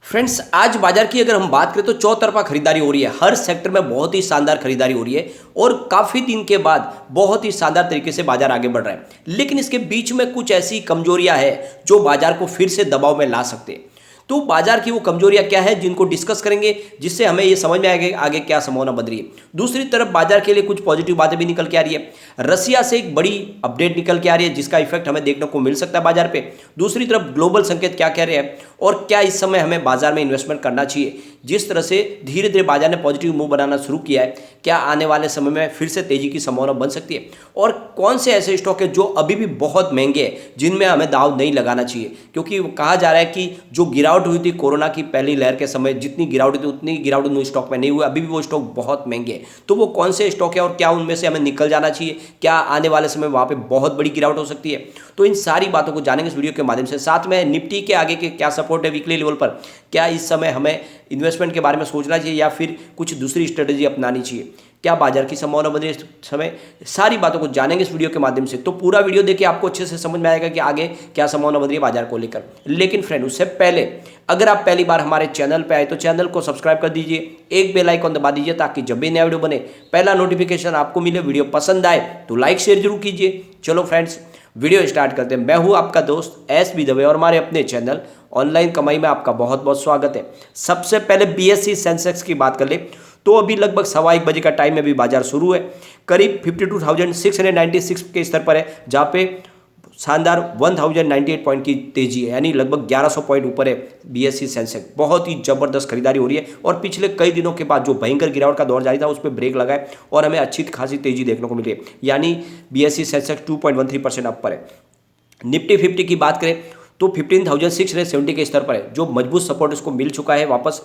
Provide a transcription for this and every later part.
Friends, आज बाजार की अगर हम बात करें तो चौतरफा खरीदारी हो रही है। हर सेक्टर में बहुत ही शानदार खरीदारी हो रही है और काफ़ी दिन के बाद बहुत ही शानदार तरीके से बाजार आगे बढ़ रहा है। लेकिन इसके बीच में कुछ ऐसी कमजोरियां हैं जो बाजार को फिर से दबाव में ला सकते हैं। तो बाजार की वो कमजोरियां क्या है जिनको डिस्कस करेंगे, जिससे हमें ये समझ में आएगा आगे क्या संभावना बन रही है। दूसरी तरफ बाजार के लिए कुछ पॉजिटिव बातें भी निकल के आ रही है। रसिया से एक बड़ी अपडेट निकल के आ रही है जिसका इफेक्ट हमें देखने को मिल सकता है बाजार पे। दूसरी तरफ ग्लोबल संकेत क्या कह रहे हैं और क्या इस समय हमें बाजार में इन्वेस्टमेंट करना चाहिए। जिस तरह से धीरे धीरे बाजार ने पॉजिटिव मूव बनाना शुरू किया है, क्या आने वाले समय में फिर से तेजी की संभावना बन सकती है और कौन से ऐसे स्टॉक है जो अभी भी बहुत महंगे हैं जिनमें हमें दाव नहीं लगाना चाहिए। क्योंकि कहा जा रहा है कि जो गिरावट हुई थी कोरोना की पहली लहर के समय, जितनी गिरावट हुई उतनी गिरावट उन स्टॉक में नहीं हुई, अभी भी वो स्टॉक बहुत महंगे हैं। तो वो कौन से स्टॉक है और क्या उनमें से हमें निकल जाना चाहिए, क्या आने वाले समय वहाँ पे बहुत बड़ी गिरावट हो सकती है। तो इन सारी बातों को जानेंगे इस वीडियो के माध्यम से। साथ में निफ्टी के आगे के क्या सपोर्ट है वीकली लेवल पर, क्या इस समय हमें इन्वेस्टमेंट के बारे में सोचना चाहिए या फिर कुछ दूसरी स्ट्रेटेजी अपनानी चाहिए, क्या बाजार की संभावना बन रही है इस समय, सारी बातों को जानेंगे इस वीडियो के माध्यम से। तो पूरा वीडियो देखिए, आपको अच्छे से समझ में आएगा कि आगे क्या संभावना बन रही है बाजार को लेकर। लेकिन फ्रेंड, उससे पहले अगर आप पहली बार हमारे चैनल पे आए तो चैनल को सब्सक्राइब कर दीजिए, एक बेल आइकन दबा दीजिए ताकि जब भी नया वीडियो बने पहला नोटिफिकेशन आपको मिले। वीडियो पसंद आए तो लाइक शेयर जरूर कीजिए। चलो फ्रेंड्स, वीडियो स्टार्ट करते हैं। मैं हूं आपका दोस्त एस बी दवे और हमारे अपने चैनल ऑनलाइन कमाई में आपका बहुत बहुत स्वागत है। सबसे पहले बीएसई सेंसेक्स की बात कर ले तो अभी लगभग 1:15 का टाइम में भी बाजार शुरू है। करीब 52,696 के स्तर पर है, जहाँ पे शानदार 1098 पॉइंट की तेजी है, यानी लगभग 1100 पॉइंट ऊपर है बीएसई सेंसेक्स। बहुत ही जबरदस्त खरीदारी हो रही है और पिछले कई दिनों के बाद जो भयंकर गिरावट का दौर जारी था उस पर ब्रेक लगा है और हमें अच्छी खासी तेजी देखने को मिली है, यानी बीएसई सेंसेक्स 2.13% अप पर है। निफ्टी 50 की बात करें तो 15,670 के स्तर पर है, जो मजबूत सपोर्ट उसको मिल चुका है वापस।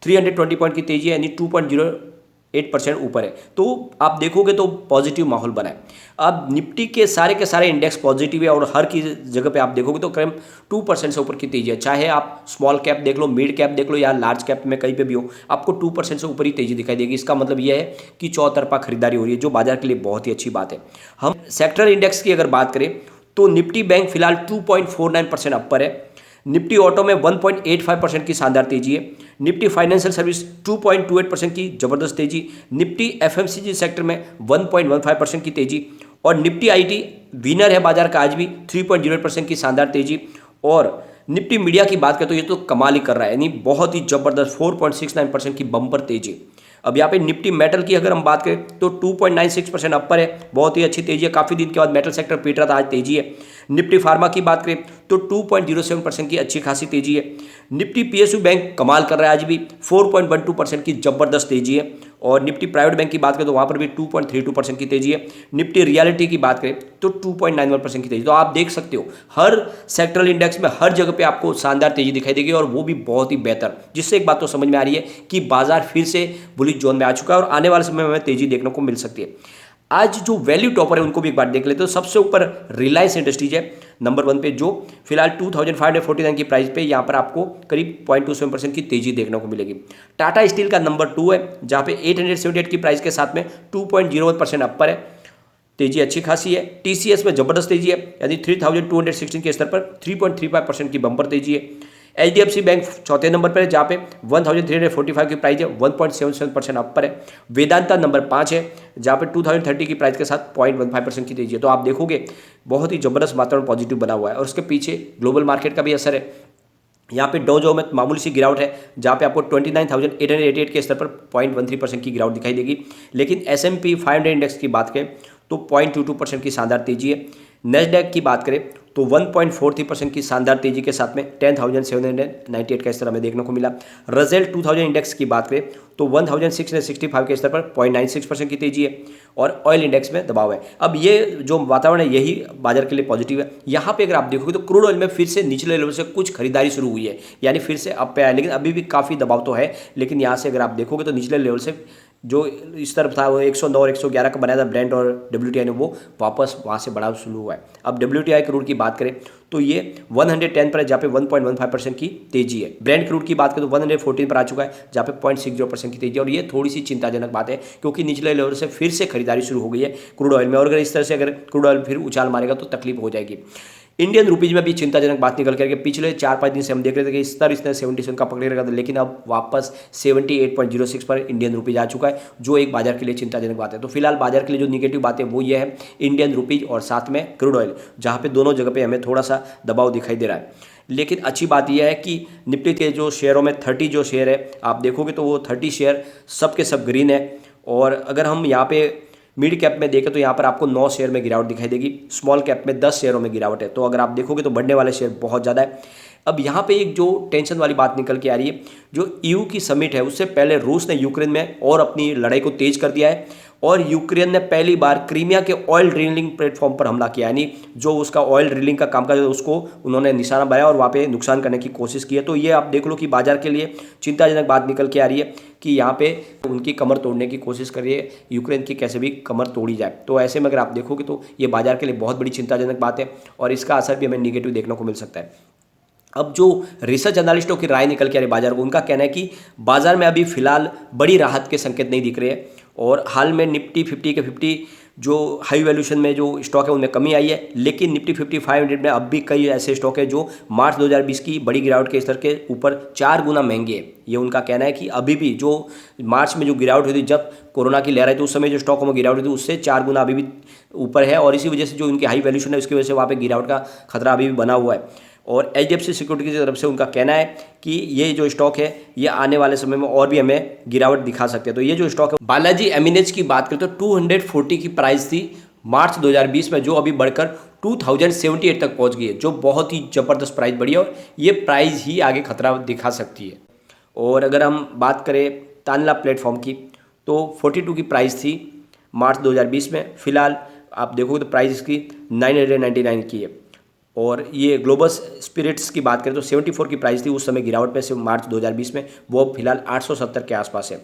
320 पॉइंट की तेजी है, यानी 2.08% ऊपर है। तो आप देखोगे तो पॉजिटिव माहौल बना है। अब निफ्टी के सारे इंडेक्स पॉजिटिव है और हर की जगह पे आप देखोगे तो करीब 2% से ऊपर की तेजी है। चाहे आप स्मॉल कैप देख लो, मिड कैप देख लो या लार्ज कैप में कहीं पे भी हो, आपको 2% से ऊपर ही तेजी दिखाई देगी। इसका मतलब यह है कि चौतरफा खरीदारी हो रही है, जो बाजार के लिए बहुत ही अच्छी बात है। हम सेक्टर इंडेक्स की अगर बात करें तो निफ्टी बैंक फिलहाल 2.49% अप पर है। निफ्टी ऑटो में 1.85% की शानदार तेजी है। निफ्टी फाइनेंशियल सर्विस 2.28% की जबरदस्त तेजी। निफ्टी एफएमसीजी सेक्टर में 1.15% की तेजी और निफ्टी आईटी विनर है बाजार का आज भी, 3.08% की शानदार तेजी। और निफ्टी मीडिया की बात करें तो ये तो कमाल ही कर रहा है, यानी बहुत ही जबरदस्त 4.69% की बम्पर तेजी। अब यहाँ पे निफ्टी मेटल की अगर हम बात करें तो 2.96% अप पर है, बहुत ही अच्छी तेजी है। काफ़ी दिन के बाद मेटल सेक्टर पीट रहा था, आज तेजी है। निफ्टी फार्मा की बात करें तो 2.07% की अच्छी खासी तेजी है। निफ्टी पीएसयू बैंक कमाल कर रहा है, आज भी 4.12% की जबरदस्त तेजी है। और निफ्टी प्राइवेट बैंक की बात करें तो वहाँ पर भी 2.32% की तेजी है। निफ्टी रियलिटी की बात करें तो 2.91% की तेजी। तो आप देख सकते हो हर सेक्टरल इंडेक्स में हर जगह पे आपको शानदार तेजी दिखाई देगी और वो भी बहुत ही बेहतर, जिससे एक बात तो समझ में आ रही है कि बाजार फिर से बुलिश जोन में आ चुका है और आने वाले समय में हमें तेजी देखने को मिल सकती है। आज जो वैल्यू टॉपर है उनको भी एक बार देख लेते हो। सबसे ऊपर रिलायंस इंडस्ट्रीज है नंबर 1 पे, जो फिलहाल 2549 की प्राइस पे यहाँ पर आपको करीब 0.27% की तेजी देखने को मिलेगी। टाटा स्टील का नंबर 2 है, जहाँ पे 878 की प्राइस के साथ में 2.01% अप पर है, तेजी अच्छी खासी है। टीसीएस में जबरदस्त तेजी है, यानी 3216 के स्तर पर 3.35% की बम्पर तेजी है। एचडीएफसी बैंक चौथे नंबर पर है, जहाँ पे 1345 की प्राइस है, 1.77% अप पर है। वेदांता नंबर 5 है, जहाँ पे 2030 की प्राइस के साथ 0.15% की तेजी है। तो आप देखोगे बहुत ही जबरदस्त वातावरण पॉजिटिव बना हुआ है और उसके पीछे ग्लोबल मार्केट का भी असर है। यहाँ पे डो जो में मामूली सी गिरावट है, जहाँ पे आपको 29,888 के स्तर पर 0.13% की गिरावट दिखाई देगी। लेकिन S&P 500 इंडेक्स की बात करें तो 0.22% की शानदार तेजी है। नेस्डैक की बात करें तो 1.43% की शानदार तेजी के साथ में 10,798 का स्तर हमें देखने को मिला। रसेल 2000 इंडेक्स की बात करें तो 1,665 के स्तर पर 0.96% की तेजी है और ऑयल इंडेक्स में दबाव है। अब ये जो वातावरण है यही बाजार के लिए पॉजिटिव है। यहाँ पे अगर आप देखोगे तो क्रूड ऑयल में फिर से निचले लेवल से कुछ खरीदारी शुरू हुई है, यानी फिर से अप पे आया, लेकिन अभी भी काफ़ी दबाव तो है। लेकिन यहाँ से अगर आप देखोगे तो निचले लेवल से जो इस तरफ था वो 109 और 111 का बनाया था ब्रेंट और WTI ने, वो वापस वहाँ से बढ़ाव शुरू हुआ है। अब WTI क्रूड की बात करें तो ये 110 पर है, जहाँ पे 1.15% की तेजी है। ब्रेंट क्रूड की बात करें तो 114 पर आ चुका है, जहाँ पे 0.60% की तेजी है। और ये थोड़ी सी चिंताजनक बात है क्योंकि निचले लेवल से फिर से खरीदारी शुरू हो गई है क्रूड ऑयल में, और अगर इस तरह से अगर क्रूड ऑयल फिर उछाल मारेगा तो तकलीफ हो जाएगी। इंडियन रुपीज में भी चिंताजनक बात निकल करके पिछले 4-5 दिन से हम देख रहे थे कि स्तर इसने 77 का पकड़े रखा था, लेकिन अब वापस 78.06 पर इंडियन रुपीज आ चुका है, जो एक बाजार के लिए चिंताजनक बात है। तो फिलहाल बाजार के लिए जो निगेटिव बात है वो ये है इंडियन रुपीज और साथ में क्रूड ऑयल, जहाँ पे दोनों जगह पे हमें थोड़ा सा दबाव दिखाई दे रहा है। लेकिन अच्छी बात यह है कि निफ्टी के जो शेयरों में 30 जो शेयर है आप देखोगे तो वो 30 शेयर सब के सब ग्रीन है। और अगर हम यहाँ पे मिड कैप में देखें तो यहाँ पर आपको 9 शेयर में गिरावट दिखाई देगी, स्मॉल कैप में 10 शेयरों में गिरावट है। तो अगर आप देखोगे तो बढ़ने वाले शेयर बहुत ज़्यादा है। अब यहाँ पे एक जो टेंशन वाली बात निकल के आ रही है, जो ईयू की समिट है उससे पहले रूस ने यूक्रेन में और अपनी लड़ाई को तेज कर दिया है और यूक्रेन ने पहली बार क्रीमिया के ऑयल ड्रिलिंग प्लेटफॉर्म पर हमला किया, यानी जो उसका ऑयल ड्रिलिंग का कामकाज है उसको उन्होंने निशाना बनाया और वहाँ पे नुकसान करने की कोशिश की है। तो ये आप देख लो कि बाजार के लिए चिंताजनक बात निकल के आ रही है कि यहाँ पे उनकी कमर तोड़ने की कोशिश कर रही है यूक्रेन की, कैसे भी कमर तोड़ी जाए। तो ऐसे में अगर आप देखोगे तो ये बाजार के लिए बहुत बड़ी चिंताजनक बात है और इसका असर भी हमें निगेटिव देखने को मिल सकता है। अब जो रिसर्च एनालिस्टों की राय निकल के आ रही बाजार को, उनका कहना है कि बाजार में अभी फिलहाल बड़ी राहत के संकेत नहीं दिख रहे हैं और हाल में निफ्टी 50 के 50 जो हाई वैल्यूशन में जो स्टॉक है उनमें कमी आई है, लेकिन निफ्टी 50 500 में अब भी कई ऐसे स्टॉक है जो मार्च 2020 की बड़ी गिरावट के स्तर के ऊपर 4 गुना महंगे है। ये उनका कहना है कि अभी भी जो मार्च में जो गिरावट हुई थी जब कोरोना की लहर आई तो उस समय जो स्टॉकों में गिरावट हुई थी उससे 4 गुना अभी भी ऊपर है और इसी वजह से जो उनकी हाई वैल्यूशन है उसकी वजह से वहाँ पर गिरावट का खतरा अभी भी बना हुआ है। और HDFC सिक्योरिटी की तरफ से उनका कहना है कि ये जो स्टॉक है ये आने वाले समय में और भी हमें गिरावट दिखा सकते हैं। तो ये जो स्टॉक है बालाजी एमिनेज की बात करें तो 240 की प्राइस थी मार्च 2020 में, जो अभी बढ़कर 2078 तक पहुंच गई है, जो बहुत ही ज़बरदस्त प्राइस बढ़ी है और ये प्राइस ही आगे खतरा दिखा सकती है। और अगर हम बात करें तानला प्लेटफॉर्म की तो 42 की प्राइस थी मार्च 2020 में, फिलहाल आप देखोगे तो प्राइस इसकी 999 की है। और ये ग्लोबल स्पिरिट्स की बात करें तो 74 की प्राइस थी उस समय गिरावट में से मार्च 2020 में, वो अब फिलहाल 870 के आसपास है।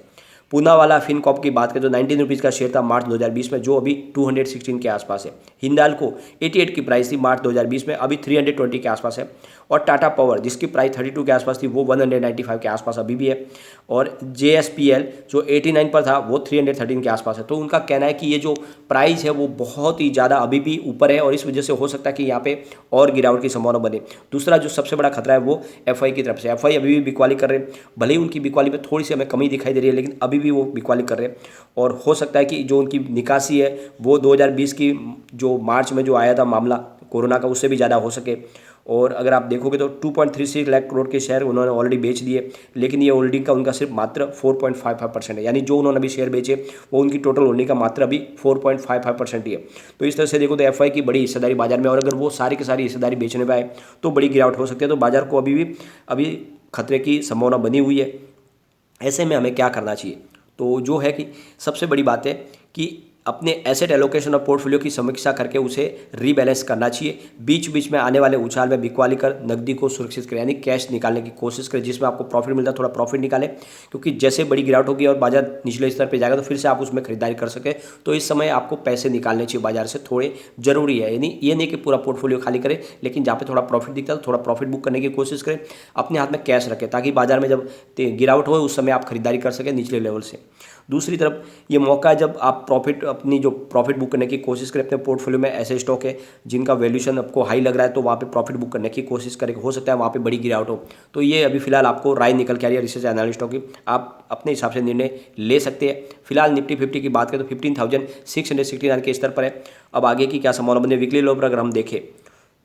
पूनावाला फिनकॉप की बात करें तो 19 रुपीज़ का शेयर था मार्च 2020 में, जो अभी 216 के आसपास है। हिंडाल्को 88 की प्राइस थी मार्च 2020 में, अभी 320 के आसपास है। और टाटा पावर जिसकी प्राइस 32 के आसपास थी वो 195 के आसपास अभी भी है। और JSPL जो 89 पर था वो 313 के आसपास है। तो उनका कहना है कि ये जो प्राइस है वो बहुत ही ज़्यादा अभी भी ऊपर है और इस वजह से हो सकता है कि यहाँ पे और गिरावट की संभावना बने। दूसरा जो सबसे बड़ा खतरा है वो FI की तरफ से, FI अभी भी बिकवाली कर रहे हैं, भले ही उनकी बिकवाली में थोड़ी सी हमें कमी दिखाई दे रही है लेकिन अभी भी वो बिकवाली कर रहे हैं। और हो सकता है कि जो उनकी निकासी है वो 2020 की जो मार्च में जो आया था मामला कोरोना का उससे भी ज़्यादा हो सके। और अगर आप देखोगे तो 2.36 लाख करोड़ के शेयर उन्होंने ऑलरेडी बेच दिए, लेकिन ये होल्डिंग का उनका सिर्फ मात्र 4.55% है, यानी जो उन्होंने अभी शेयर बेचे वो उनकी टोटल होल्डिंग का मात्र अभी 4.55% ही है। तो इस तरह से देखो तो FI की बड़ी हिस्सेदारी बाजार में, और अगर वो सारी की सारी हिस्सेदारी बेचने पर आए तो बड़ी गिरावट हो सकती है। तो बाजार को अभी खतरे की संभावना बनी हुई है। ऐसे में हमें क्या करना चाहिए? तो जो है कि सबसे बड़ी बात है कि अपने एसेट एलोकेशन और पोर्टफोलियो की समीक्षा करके उसे रीबैलेंस करना चाहिए। बीच बीच में आने वाले उछाल में बिकवाली कर नकदी को सुरक्षित करें, यानी कैश निकालने की कोशिश करें, जिसमें आपको प्रॉफिट मिलता है थोड़ा प्रॉफिट निकालें, क्योंकि जैसे बड़ी गिरावट होगी और बाजार निचले स्तर पर जाएगा तो फिर से आप उसमें खरीदारी कर सकें। तो इस समय आपको पैसे निकालने चाहिए बाजार से, थोड़े जरूरी है। यानी ये नहीं कि पूरा पोर्टफोलियो खाली करें, लेकिन जहाँ पे थोड़ा प्रॉफिट दिखता है तो थोड़ा प्रॉफिट बुक करने की कोशिश करें। अपने हाथ में कैश रखें ताकि बाजार में जब गिरावट हो उस समय आप खरीदारी कर सकें निचले लेवल से। दूसरी तरफ ये मौका है जब आप अपनी जो प्रॉफिट बुक करने की कोशिश करें अपने पोर्टफोलियो में ऐसे स्टॉक है जिनका वैल्यूशन आपको हाई लग रहा है तो वहाँ पे प्रॉफिट बुक करने की कोशिश करें। हो सकता है वहाँ पे बड़ी गिरावट हो। तो ये अभी फिलहाल आपको राय निकल के आ रही है रिसर्च एनालिस्टों की, आप अपने हिसाब से निर्णय ले सकते हैं। फिलहाल निफ्टी 50 की बात करें तो 15,669 के स्तर पर है। अब आगे की क्या संभावना बने? वीकली लो पर अगर हम देखें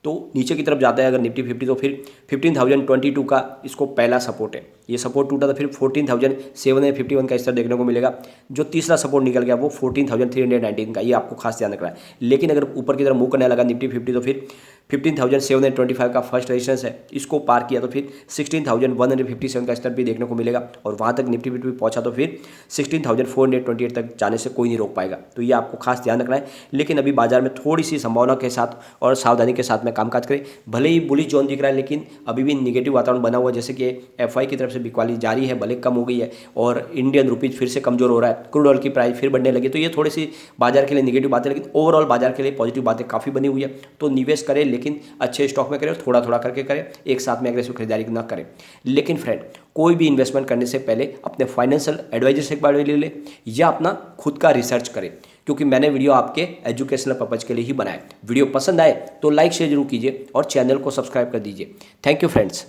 तो नीचे की तरफ जाता है अगर निफ्टी 50 तो फिर 15,022 का इसको पहला सपोर्ट है। ये सपोर्ट टूटा तो फिर 14,751 का स्तर देखने को मिलेगा। जो तीसरा सपोर्ट निकल गया वो 14,319 का, ये आपको खास ध्यान रखना है। लेकिन अगर ऊपर की तरफ मूव करने लगा निफ्टी 50 तो फिर 15,725 का फर्स्ट रेजिस्टेंस है, इसको पार किया तो फिर 16,157 का स्तर भी देखने को मिलेगा और वहाँ तक निफ्टी 50 पहुँचा तो फिर 16,428 तक जाने से कोई नहीं रोक पाएगा। तो ये आपको खास ध्यान रखना है। लेकिन अभी बाजार में थोड़ी सी संभावना के साथ और सावधानी के साथ में कामकाज करें। भले ही बुलिश जोन दिख रहा है लेकिन अभी भी निगेटिव वातावरण बना हुआ है, जैसे कि FI की तरफ से बिकवाली जारी है, भले कम हो गई है और इंडियन रुपीज फिर से कमजोर हो रहा है, क्रूड ऑयल की प्राइस फिर बढ़ने लगी। तो ये थोड़ी सी बाजार के लिए निगेटिव बातें, लेकिन ओवरऑल बाजार के लिए पॉजिटिव बातें काफ़ी बनी हुई है। तो निवेश करें लेकिन अच्छे स्टॉक में करें और थोड़ा थोड़ा करके करें, एक साथ में एग्रेसिव खरीदारी ना करें। लेकिन फ्रेंड कोई भी इन्वेस्टमेंट करने से पहले अपने फाइनेंशियल एडवाइजर से एक बार ले लें या अपना खुद का रिसर्च करें, क्योंकि मैंने वीडियो आपके एजुकेशनल पर्पज के लिए ही बनाया। वीडियो पसंद आए तो लाइक शेयर जरूर कीजिए और चैनल को सब्सक्राइब कर दीजिए। Thank you friends.